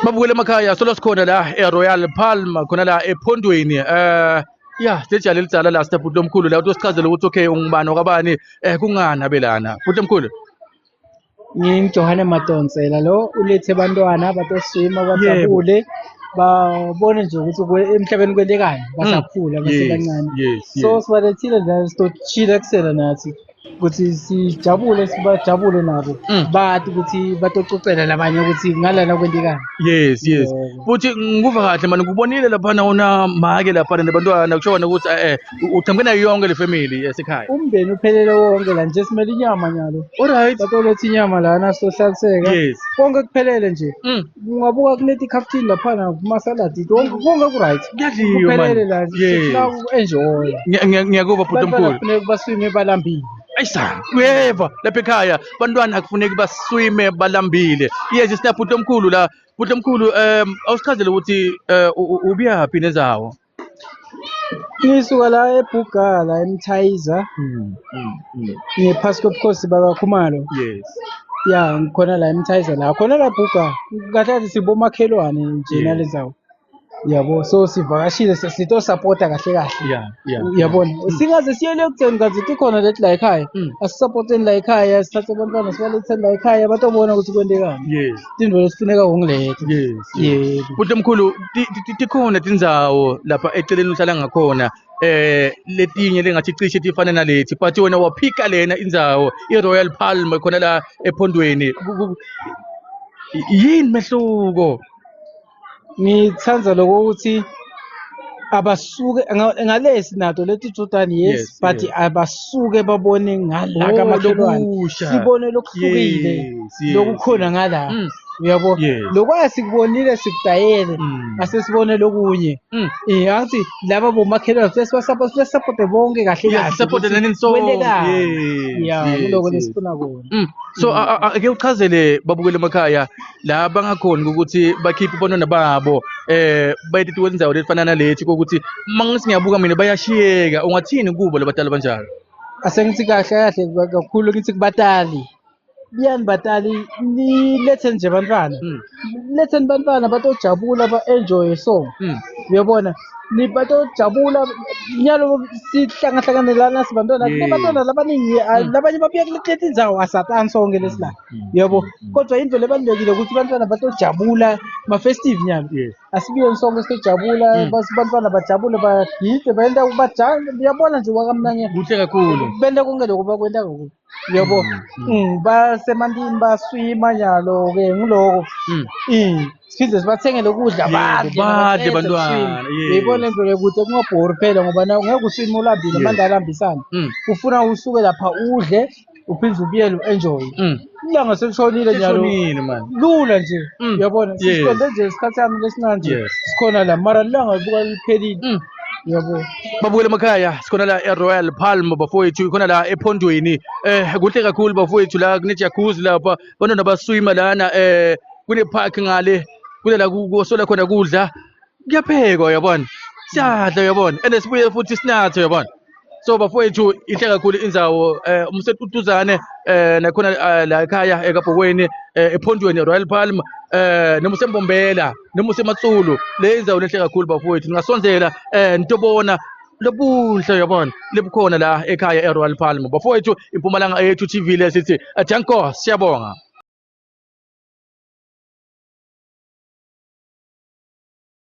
Mabukela emakhaya solo sikhona la eRoyal Palm khona la ephondweni sejali elitsala la step bhuti omkhulu la utosichazela ukuthi okay ungubani wakabani kungani abelana bhuti omkhulu. NgingiJohane Madonsela lo ulethe abantwana batoswima bajabule babone nje ukuthi emhlabeni kwelekani basakhula basebancane. So sibalethile la sitochila kusela nathi ukuthi sijabule sibajabule nabo bathi ukuthi batococela labanye ukuthi ngalana kwelekani. Yes futhi nguva kahle manje ngubonile lapha una make lapha nabantwana kushona ukuthi uthambe nayo yonke le family yasekhaya. Umndeni uphelele wonke la nje simele inyama nyalo. Alright. Batoletha inyama lana sizohlaliseka. Konke kuphelele nje. Ungabuka kunethi ikhaftini lapha kumasaladi konke ku right. Kuyadliwa manje. Kuphelele la sifuna enjoy. Ngiyakuba bhuti omkhulu. Kufanele baswime balambile. Ayisa uyeva lapha ekhaya bantwana akufuneki baswime balambile. Yes sinabhuti omkhulu la bhuti omkhulu awusichazele ukuthi ubiyaphi nezawo. Ngisuka la eBuga la eMthayiza. Ngiphasi kobukhosi bakaKhumalo. Yes. Ya ngikhona la eMthayiza la khona la Buga kahle sibomakhelwane nje nalezawo. Yabo so sivakashile sito supporta kahle. Uyabona singaze siyele ekutheni kazi ikhona lethi la ekhaya asisupporteni la ekhaya sithathe abantwana sibaletheni la ekhaya batobona ukuthi kwendekani. Into lesifuneka ungilethe. Yes. Bhuti omkhulu tikhona tindzawo lapha eceleni uhlala ngakhona letinye lengathi cishe tifana nalethi but wena waphika lena indzawo iRoyal Palm khona la ephondweni yini mehluko. Ngithanza lokho ukuthi abasuke ngalesi nato leti Jordan yes but abasuke babone ngala kamakhelwane sibone lokuhlukile lokukhona ngala uyabo lokwazi kubonile sikudayele asesibone lokunye ngathi laba bomakhelwane sesibasupport bonke kahle support nani so kuloko lesifuna kona. So ake uchazele babukele emakhaya la bangakhona ukuthi bakhiphe abantwana babo bayithi wenzayo lefana nalethi ukuthi mangisi ngiyabuka mina bayashiyeka ungathini kubo labatali banjalo. Asengithi kahle kakhulu ngithi kubatali biyani batali nilethe nje abantwana letheni abantwana batojabula ba-enjoy song uyabona batojabula nyalo sihlangahlangane sibantwana kunabantwana labaningi labanye babuya kuleti indzawo asatani sonke lesila yabo kodwa into lebalulekile ukuthi abantwana batojabula ma-festive nyalo asibiyeni sonke sitojabula abantwana bajabule bagide baenda uyabona nje wakamnanye kuhle kakhulu bende konke lokho bakwenta kokho uyabo basemantini baswima nyalo-ke ngiloko siphinde sibathengele ukudla badle bantwana yibona into lekuthi kungabhori phela ngoba ngeke uswime ulambile manje alambisana ufuna usuke lapha udle uphinde ubuyele u-enjoy ilanga selishonile nyalo lula nje uyabona siqonde nje isikhathi sami lesinanje sikhona la mara ilanga libuka liphelile. Yabo babukela emakhaya sikhona la eRoyal Palm bafowethu khona la ephondweni kuhle kakhulu bafowethu la kunejacuzzi lapha bantwana baswima lana kune park ngale kule la kusola khona kudla kuyaphekwa uyabona siyadla uyabona and sibuye futhi sinathe uyabona so bafowethu inhle kakhulu indzawo umsetutuzane nakhona la ekhaya eKabhokweni ephondweni Royal Palm noma usembombela noma usematsulu le indzawo lenhle kakhulu bafowethu ningasonzela nitobona lobuhle uyabona lebukhona la ekhaya eRoyal Palm bafowethu impumalanga yethu TV lesithi janko siyabonga.